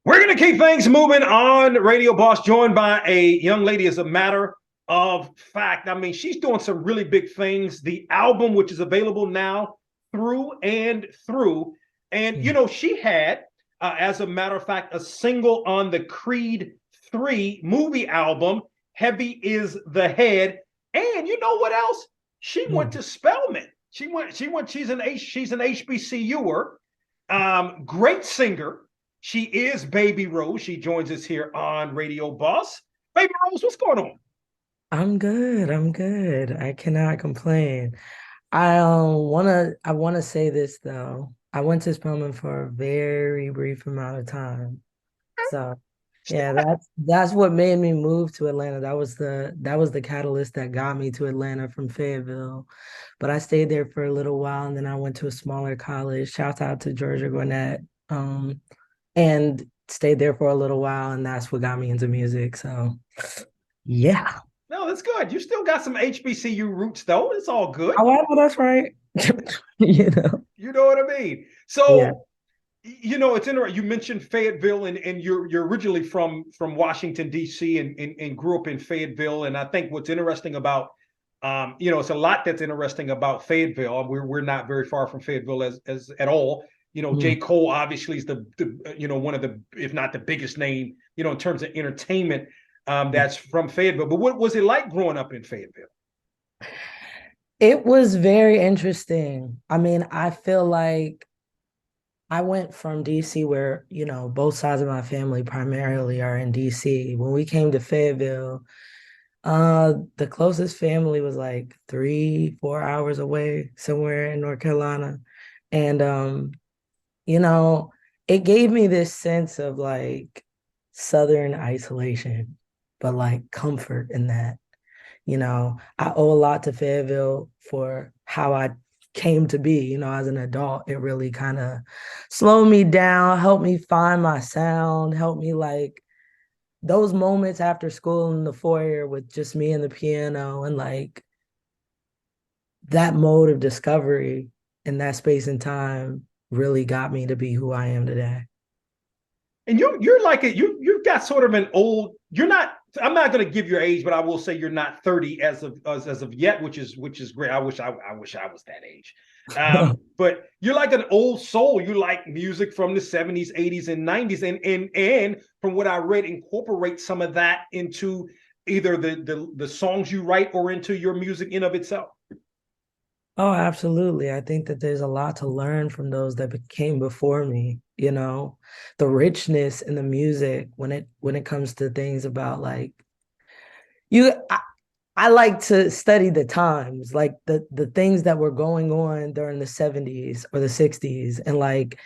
We're going to keep things moving on Radio Boss, joined by a young lady. As a matter of fact, I mean, she's doing some really big things. The album, which is available now, Through and Through. And, you know, she had, as a matter of fact, a single on the Creed 3 movie album, Heavy is the Head. And you know what else? She went to Spelman. She's an HBCUer. Great singer. She is Baby Rose. She joins us here on Radio Boss. Baby Rose, what's going on? I'm good. I'm good. I cannot complain. I wanna say this though. I went to Spelman for a very brief amount of time. So yeah, that's what made me move to Atlanta. That was the catalyst that got me to Atlanta from Fayetteville. But I stayed there for a little while and then I went to a smaller college. Shout out to Georgia Gwinnett. And stayed there for a little while and that's what got me into music. So yeah. No, that's good. You still got some HBCU roots, though. It's all good. Oh, well, that's right. You know. You know what I mean? Yeah. So, you know, it's interesting. You mentioned Fayetteville, and you're originally from Washington, D.C., and grew up in Fayetteville. And I think what's interesting about you know, it's a lot that's interesting about Fayetteville. We're not very far from Fayetteville as at all. You know, J. Mm. Cole obviously is the you know, one of the, if not the biggest name, you know, in terms of entertainment, that's from Fayetteville. But what was it like growing up in Fayetteville? It was very interesting. I mean, I feel like I went from DC where, both sides of my family primarily are in DC. When we came to Fayetteville, the closest family was like 3, 4 hours away somewhere in North Carolina. And you know, it gave me this sense of like Southern isolation, but like comfort in that. I owe a lot to Fayetteville for how I came to be, as an adult. It really kind of slowed me down, helped me find my sound, helped me like those moments after school in the foyer with just me and the piano and like that mode of discovery in that space and time really got me to be who I am today. And you're like you've got sort of an old. You're not. I'm not going to give your age, but I will say you're not 30 as of yet, which is great. I wish I was that age. But you're like an old soul. You like music from the 70s, 80s, and 90s, and from what I read, incorporate some of that into either the songs you write or into your music in of itself. Oh, absolutely. I think that there's a lot to learn from those that came before me, the richness in the music when it comes to things about like you I like to study the times, like the things that were going on during the 70s or the 60s and like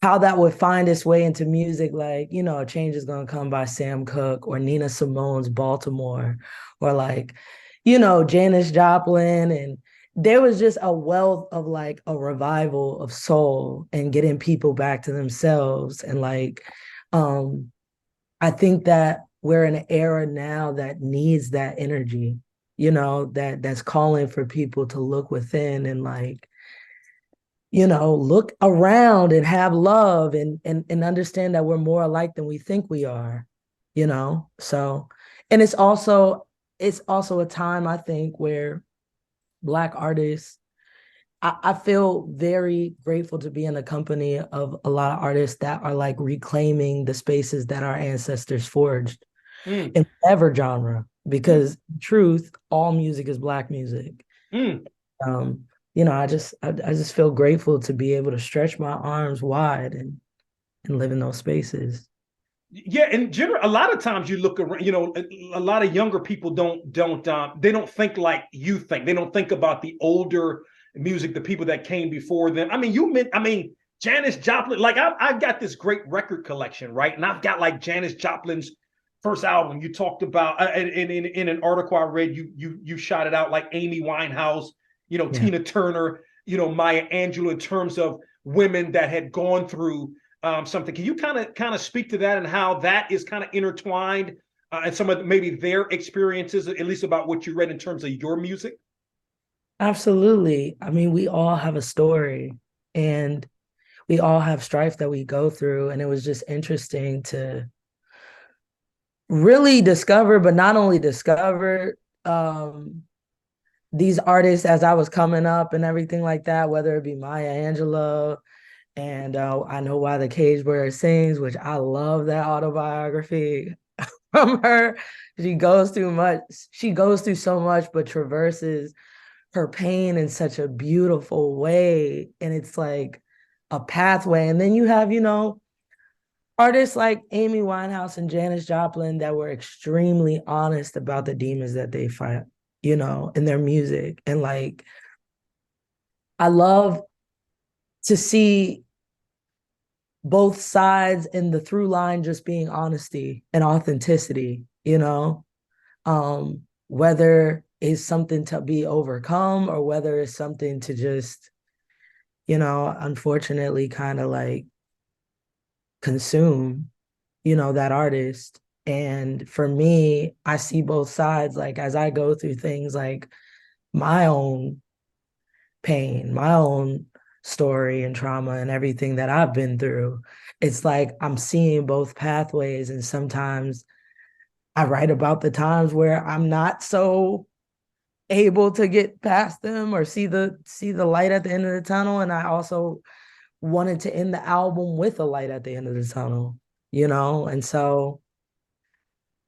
how that would find its way into music, like, A Change Is Gonna Come by Sam Cooke or Nina Simone's Baltimore, or like, Janis Joplin. And there was just a wealth of like a revival of soul and getting people back to themselves. And like, um, I think that we're in an era now that needs that energy, that's calling for people to look within and like, look around and have love and understand that we're more alike than we think we are, So, and it's also a time I think where Black artists, I feel very grateful to be in the company of a lot of artists that are like reclaiming the spaces that our ancestors forged Mm, in whatever genre, mm, because in truth, all music is Black music. mm. Um, I just feel grateful to be able to stretch my arms wide and live in those spaces. Yeah, in general, a lot of times you look around, you know, a lot of younger people don't they don't think like you think. They don't think about the older music, the people that came before them. I mean, Janis Joplin. Like I've got this great record collection, right? And I've got like Janis Joplin's first album. You talked about in an article I read, you shot it out like Amy Winehouse, you know, Yeah. Tina Turner, you know, Maya Angelou in terms of women that had gone through something. Can you kind of speak to that and how that is kind of intertwined and some of maybe their experiences, at least about what you read in terms of your music? Absolutely. I mean, we all have a story, and we all have strife that we go through. And it was just interesting to really discover, but not only discover these artists as I was coming up and everything like that, whether it be Maya Angelou and I Know Why the Cage Bird Sings, which I love that autobiography from her. She goes through so much, but traverses her pain in such a beautiful way. And it's like a pathway. And then you have, artists like Amy Winehouse and Janis Joplin that were extremely honest about the demons that they fight, in their music. And like, I love to see both sides and the through line just being honesty and authenticity, whether it's something to be overcome or whether it's something to just, unfortunately kind of like consume, that artist. And for me, I see both sides. Like as I go through things like my own pain, my own story and trauma and everything that I've been through, it's like I'm seeing both pathways. And sometimes I write about the times where I'm not so able to get past them or see the light at the end of the tunnel. And I also wanted to end the album with a light at the end of the tunnel, And so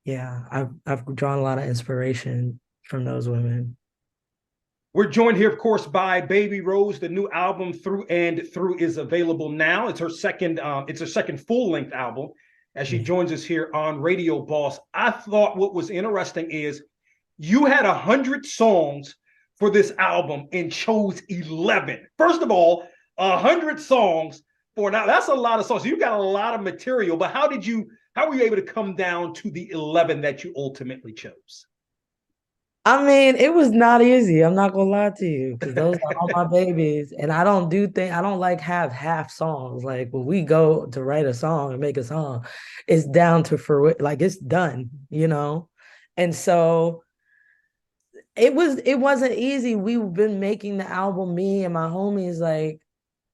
yeah, I've drawn a lot of inspiration from those women. We're joined here, of course, by Baby Rose. The new album Through and Through is available now. It's her second full-length album as she joins us here on Radio Boss. I thought what was interesting is you had 100 songs for this album and chose 11. First of all, 100 songs now that's a lot of songs. So you got a lot of material, but how were you able to come down to the 11 that you ultimately chose? I mean, it was not easy. I'm not gonna lie to you, because those are all my babies. And I don't like have half songs. Like when we go to write a song and make a song, it's down to like it's done, And so it wasn't easy. We've been making the album, me and my homies, like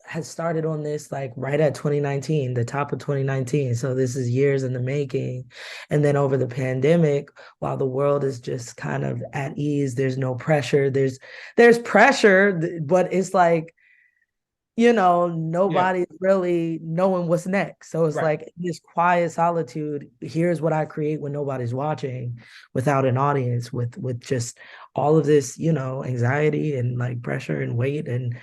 had started on this like right at 2019, the top of 2019. So this is years in the making. And then over the pandemic, while the world is just kind of at ease, there's no pressure. There's pressure, but it's like, nobody's really knowing what's next. So it's like this quiet solitude. Here's what I create when nobody's watching, without an audience, with just all of this, anxiety and like pressure and weight. And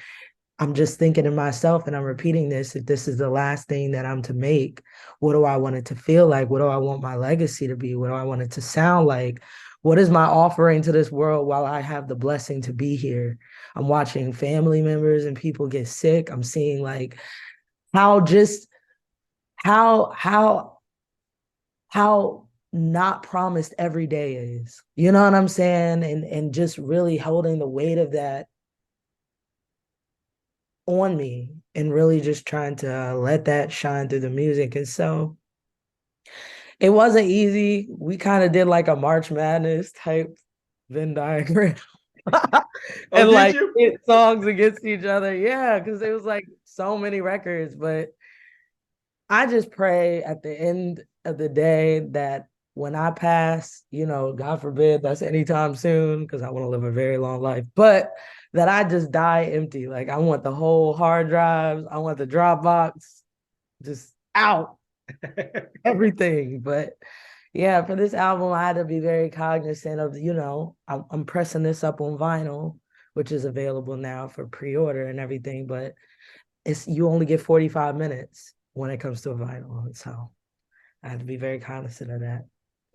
I'm just thinking to myself, and I'm repeating this, if this is the last thing that I'm to make, what do I want it to feel like? What do I want my legacy to be? What do I want it to sound like? What is my offering to this world while I have the blessing to be here? I'm watching family members and people get sick. I'm seeing like how not promised every day is. You know what I'm saying? And just really holding the weight of that on me and really just trying to let that shine through the music. And so it wasn't easy. We kind of did like a March Madness type Venn diagram. And like hit songs against each other. Yeah, because it was like so many records. But I just pray at the end of the day that when I pass, God forbid that's anytime soon, because I want to live a very long life, but that I just die empty. Like I want the whole hard drives, I want the Dropbox just out, everything. But yeah, for this album, I had to be very cognizant of, I'm pressing this up on vinyl, which is available now for pre-order and everything, but you only get 45 minutes when it comes to a vinyl. So I had to be very cognizant of that.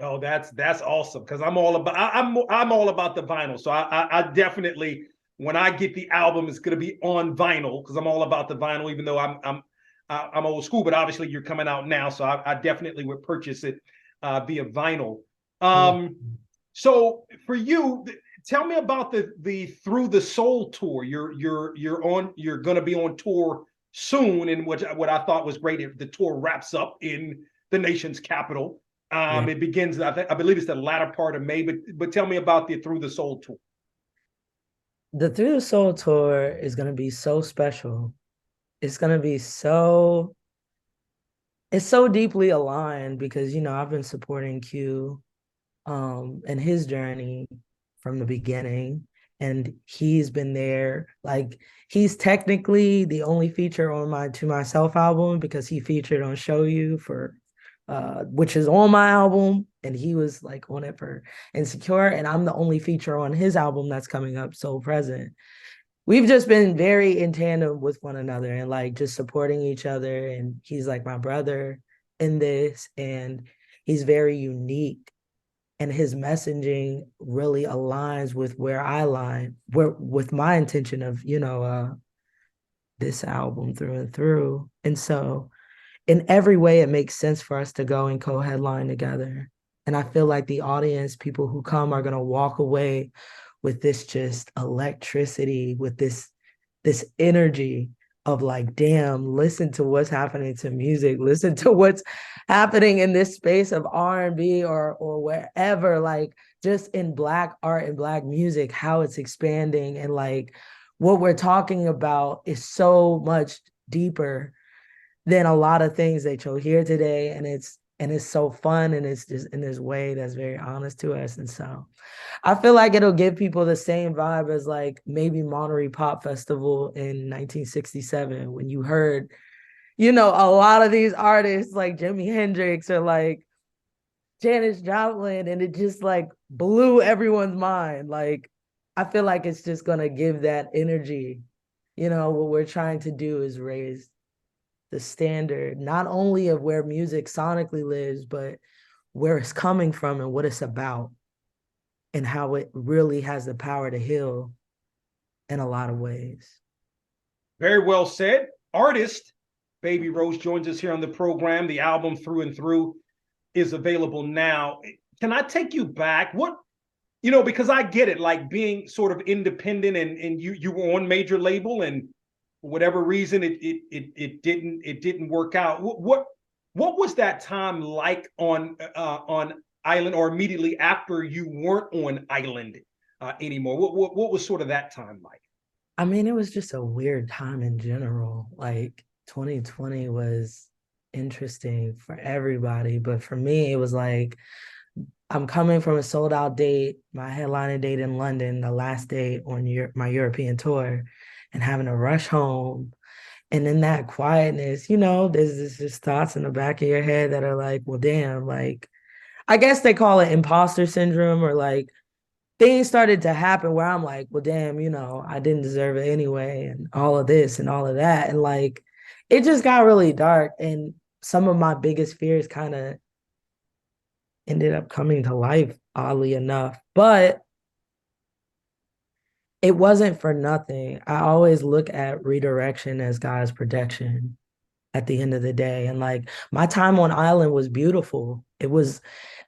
Oh, that's awesome, because I'm all about the vinyl. So I definitely, when I get the album, it's going to be on vinyl because I'm all about the vinyl. Even though I'm old school, but obviously you're coming out now, so I definitely would purchase it via vinyl. So for you, tell me about the Through the Soul tour. You're going to be on tour soon, and what I thought was great. The tour wraps up in the nation's capital. It begins, I believe it's the latter part of May, but tell me about the Through the Soul tour. The Through the Soul tour is going to be so special it's gonna be so it's so deeply aligned because I've been supporting Q and his journey from the beginning, and he's been there. Like, he's technically the only feature on my To Myself album because he featured on Show You for which is on my album, and he was like on it for Insecure, and I'm the only feature on his album that's coming up, So Present. We've just been very in tandem with one another and like just supporting each other, and he's like my brother in this, and he's very unique, and his messaging really aligns with where I line, where with my intention of this album through and through. And so in every way it makes sense for us to go and co-headline together, and I feel like the audience, people who come, are going to walk away with this just electricity, with this energy of like, damn, listen to what's happening to music, listen to what's happening in this space of R&B or wherever, like just in Black art and Black music, how it's expanding, and like what we're talking about is so much deeper than a lot of things that you'll hear today, and it's so fun, and it's just in this way that's very honest to us. And so I feel like it'll give people the same vibe as like maybe Monterey Pop Festival in 1967, when you heard, a lot of these artists like Jimi Hendrix or like Janis Joplin, and it just like blew everyone's mind. Like, I feel like it's just gonna give that energy. What we're trying to do is raise the standard, not only of where music sonically lives, but where it's coming from and what it's about, and how it really has the power to heal in a lot of ways. Very well said. Artist Baby Rose joins us here on the program. The album Through and Through is available now. Can I take you back? Because I get it, like being sort of independent, and you were on major label, and for whatever reason it didn't work out. What was that time like on Island, or immediately after you weren't on Island anymore? What was sort of that time like? I mean, it was just a weird time in general. Like 2020 was interesting for everybody, but for me, it was like I'm coming from a sold out date, my headlining date in London, the last date on my European tour, and having to rush home. And in that quietness, there's this just thoughts in the back of your head that are like, well, damn, like, I guess they call it imposter syndrome, or like things started to happen where I'm like, well, damn, I didn't deserve it anyway, and all of this and all of that. And like, it just got really dark. And some of my biggest fears kind of ended up coming to life, oddly enough. But it wasn't for nothing. I always look at redirection as God's protection at the end of the day. And like, my time on Island was beautiful. It was,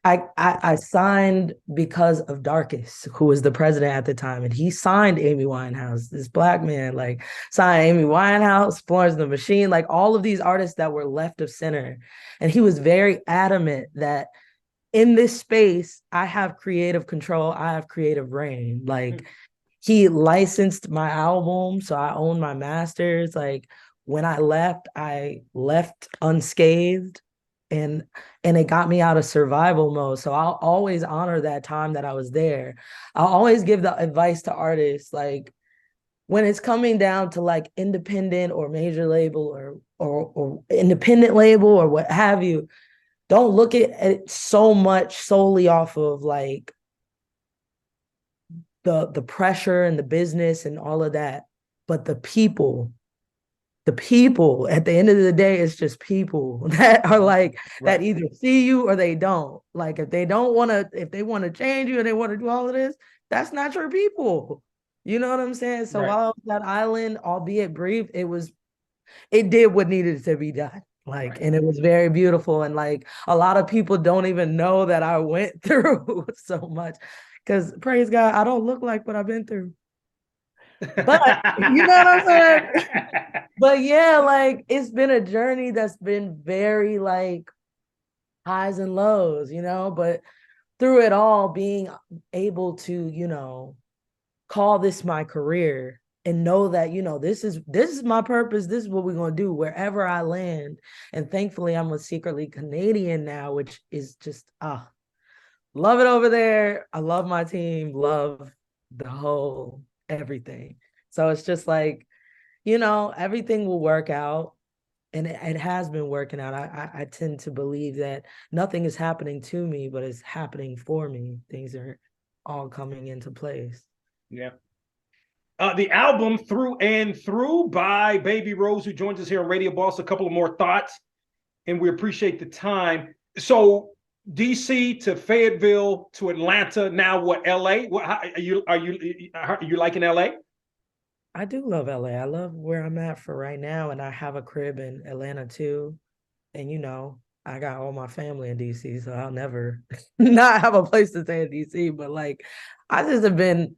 I signed because of Darkest, who was the president at the time, and he signed Amy Winehouse. This Black man like signed Amy Winehouse, Florence and the Machine, like all of these artists that were left of center. And he was very adamant that in this space, I have creative control, I have creative reign. Like, he licensed my album, so I own my masters. Like, when I left unscathed, and it got me out of survival mode. So I'll always honor that time that I was there. I'll always give the advice to artists, like, when it's coming down to like independent or major label, or independent label or what have you, don't look at it so much solely off of like the pressure and the business and all of that, but the people at the end of the day, it's just people that are like, right, that either see you or they don't. Like, if they want to change you and they want to do all of this, that's not your people. You know what I'm saying? So right, while I was at Island, albeit brief, it did what needed to be done. Like, right, and it was very beautiful. And like, a lot of people don't even know that I went through so much, because praise God, I don't look like what I've been through. But you know what I'm saying? But yeah, like, it's been a journey that's been very like highs and lows, but through it all, being able to, call this my career and know that, this is my purpose. This is what we're going to do wherever I land. And thankfully I'm a secretly Canadian now, which is just, love it over there. I love my team, love the whole everything. So it's just like, everything will work out. And it has been working out. I tend to believe that nothing is happening to me, but it's happening for me. Things are all coming into place. Yeah. The album Through and Through by Baby Rose, who joins us here on Radio Boss. A couple of more thoughts, and we appreciate the time. So DC to Fayetteville to Atlanta, now what, LA? What, are you liking LA? I do love LA. I love where I'm at for right now. And I have a crib in Atlanta too. And I got all my family in DC, so I'll never not have a place to stay in DC. But like, I just have been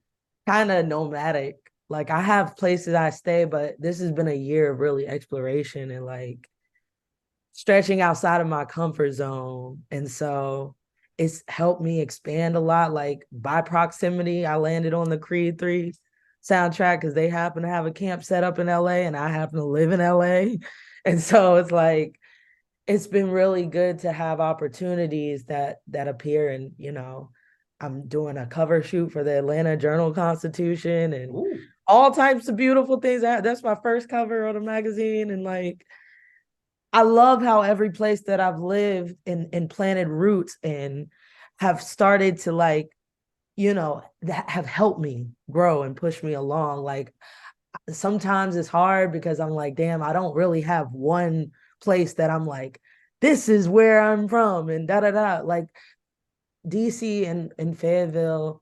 kind of nomadic. Like, I have places I stay, but this has been a year of really exploration and like stretching outside of my comfort zone. And so it's helped me expand a lot. Like, by proximity, I landed on the Creed 3 soundtrack because they happen to have a camp set up in LA and I happen to live in LA. And so it's like, it's been really good to have opportunities that appear. And I'm doing a cover shoot for the Atlanta Journal-Constitution and Ooh. all types of beautiful things. That's my first cover on a magazine. And like, I love how every place that I've lived and planted roots and have started to like, that have helped me grow and push me along. Like, sometimes it's hard because I'm like, damn, I don't really have one place that I'm like, this is where I'm from and da da da. Like, DC and Fayetteville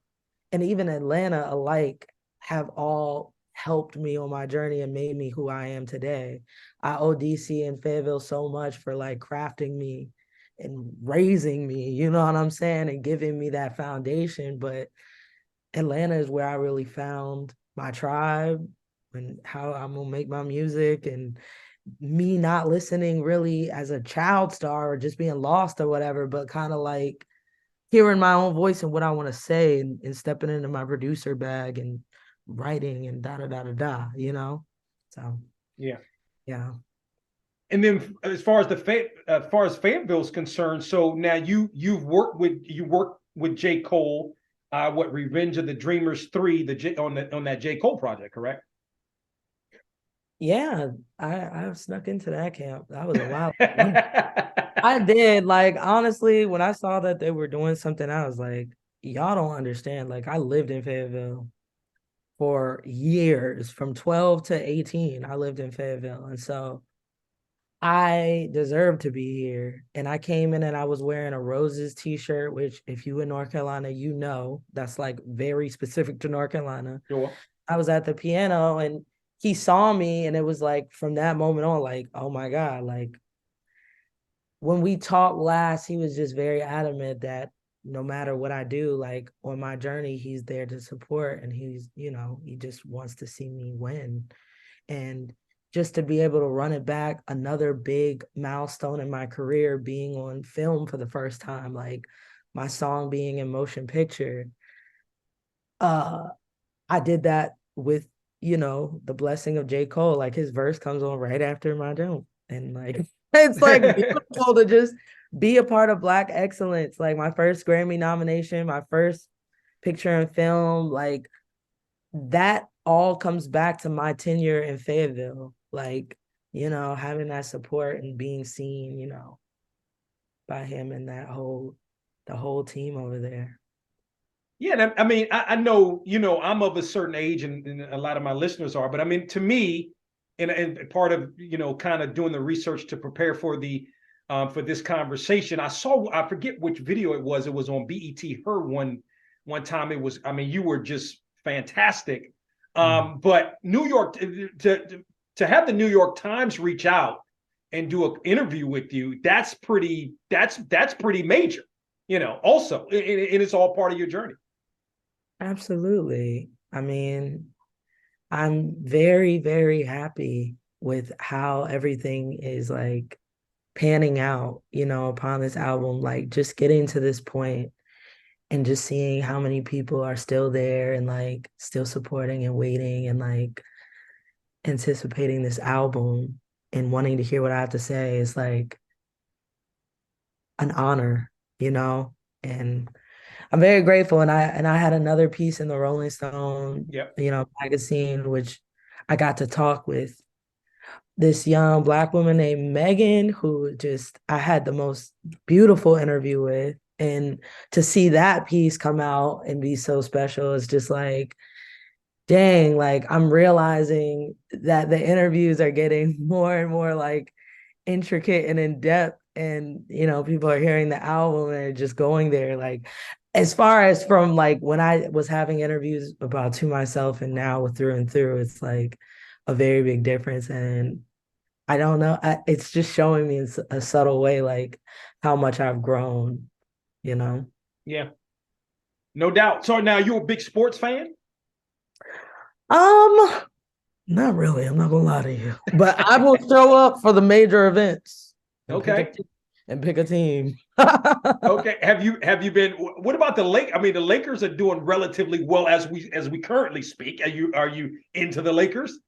and even Atlanta alike have all helped me on my journey and made me who I am today. I owe DC and Fayetteville so much for like crafting me and raising me, you know what I'm saying, and giving me that foundation. But Atlanta is where I really found my tribe and how I'm gonna make my music, and me not listening really as a child star or just being lost or whatever, but kind of like hearing my own voice and what I want to say and stepping into my producer bag and writing and da da da da da. So Yeah. yeah. And then as far as Fayetteville's concerned, so now you worked with J. Cole, what, Revenge of the Dreamers 3, on that J. Cole project, correct? Yeah, I snuck into that camp. That was a while. I did. Like, honestly, when I saw that they were doing something, I was like, y'all don't understand. Like, I lived in Fayetteville for years, from 12 to 18. I lived in Fayetteville. And so I deserve to be here. And I came in and I was wearing a Roses t-shirt, which if you in North Carolina, that's like very specific to North Carolina. Sure. I was at the piano and he saw me, and it was like from that moment on, like, oh my God, like when we talked last, he was just very adamant that no matter what I do, like on my journey, he's there to support, and he's, he just wants to see me win. And just to be able to run it back, another big milestone in my career, being on film for the first time, like my song being in motion picture. I did that with, the blessing of J. Cole. Like, his verse comes on right after my jump. And like, it's like beautiful to just be a part of Black excellence. Like, my first Grammy nomination, my first picture in film, like that all comes back to my tenure in Fayetteville. Like, having that support and being seen, by him and the whole team over there. Yeah, I mean, I know, I'm of a certain age, and a lot of my listeners are, but I mean, to me, and part of, kind of doing the research to prepare for for this conversation, I forget which video it was. It was on BET Her one time. It was, I mean, you were just fantastic. But New York, to have the New York Times reach out and do an interview with you, that's pretty major, also, and it's all part of your journey. Absolutely. I mean, I'm very, very happy with how everything is like panning out, upon this album, like just getting to this point and just seeing how many people are still there and like still supporting and waiting. And like, anticipating this album and wanting to hear what I have to say is like an honor, you know? And I'm very grateful. And I had another piece in the Rolling Stone, Yep. magazine, which I got to talk with this young Black woman named Megan, who just I had the most beautiful interview with. And to see that piece come out and be so special is just like, dang, like I'm realizing that the interviews are getting more and more like intricate and in depth. And, people are hearing the album and just going there. Like, as far as from like when I was having interviews about To Myself and now with Through and Through, it's like a very big difference. And I don't know, it's just showing me in a subtle way, like how much I've grown, you know? Yeah, no doubt. So now you're a big sports fan? Um, Not really. I'm not gonna lie to you, but I will show up for the major events and Okay. pick a team. Okay. Have you been? What about the Lake? I mean, the Lakers are doing relatively well as we currently speak. Are you into the Lakers?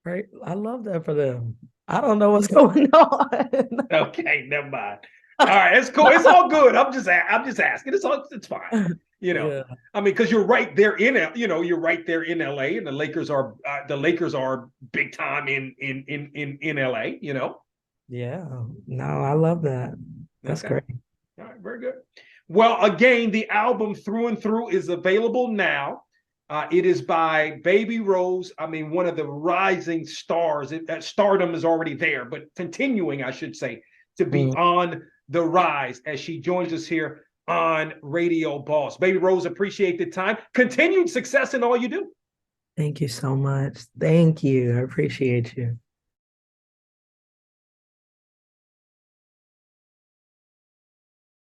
Right? I love that for them. I don't know what's going on. Okay, never mind. All right, it's cool. It's all good. I'm just asking. It's fine. Yeah. I mean, because you're right there you're right there in LA, and the Lakers are big time in LA. Yeah. No, I love that. That's Okay. great. All right, very good. Well, again, the album Through and Through is available now. It is by Baby Rose. I mean, one of the rising stars. Stardom is already there, but continuing, I should say, to be on the rise as she joins us here on Radio Boss. Baby Rose, appreciate the time. Continued success in all you do. Thank you so much. Thank you. I appreciate you.